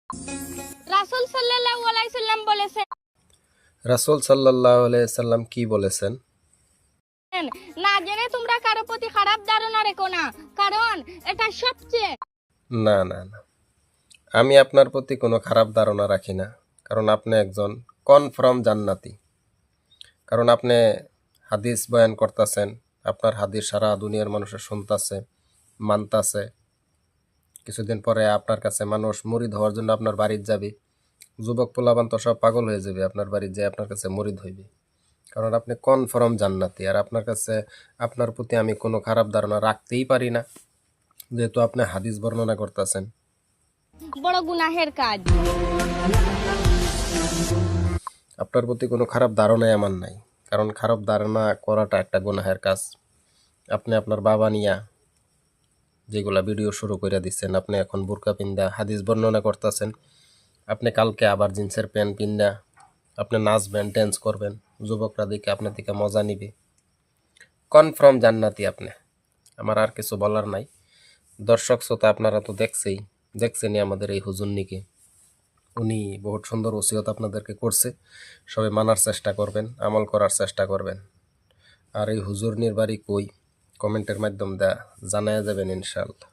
রাসূল সাল্লাল্লাহু আলাইহি সাল্লাম বলেছেন, রাসূল সাল্লাল্লাহু আলাইহি সাল্লাম কি বলেছেন? না জেনে তোমরা কারো প্রতি খারাপ ধারণা রেখো না, কারণ এটা সবচেয়ে না না না, আমি আপনার প্রতি কোনো খারাপ ধারণা রাখি না, কারণ আপনি একজন কনফার্ম জান্নাতি। কারণ আপনি হাদিস বয়ান করতেছেন, আপনার হাদিস সারা দুনিয়ার মানুষের শুনতাছে, মানতাছে। কিছুদিন পরে আপনার কাছে মানুষ মুরিদ হওয়ার জন্য আপনার বাড়িতে যাবে, যুবক পোলাপান তো সব পাগল হয়ে যাবে আপনার বাড়িতে যে আপনার কাছে মুরিদ হইবে, কারণ আপনি কনফার্ম জান্নাতি। আর আপনার কাছে, আপনার প্রতি আমি কোনো খারাপ ধারণা রাখতেই পারি না, যেহেতু আপনি হাদিস বর্ণনা করতেছেন। বড় গুনাহের কাজ। আপনার প্রতি কোনো খারাপ ধারণাই আমার নাই, কারণ খারাপ ধারণা করাটা একটা গুনাহের কাজ। আপনি আপনার বাবা নিয়া যেগুলা ভিডিও শুরু করে দিচ্ছেন, আপনি এখন বুরকা পিন্দা হাদিস বর্ণনা করতেছেন, আপনি কালকে আবার জিন্সের প্যান্ট পিন্দা আপনি নাচবেন, ড্যান্স করবেন, যুবকরা দিকে আপনার দিকে মজা নিবে। কনফার্ম জান্নাতি আপনি, আমার আর কিছু বলার নাই। দর্শক শ্রোতা আপনারা তো দেখছেনই আমাদের এই হুজুরনিকে, উনি বহুত সুন্দর ওসিয়ত আপনাদেরকে করছে। সবাই মানার চেষ্টা করবেন, আমল করার চেষ্টা করবেন। আর এই হুজুরনির বাড়ি কই, কমেন্টের মাধ্যমে জানায়া যাবেন ইনশাআল্লাহ।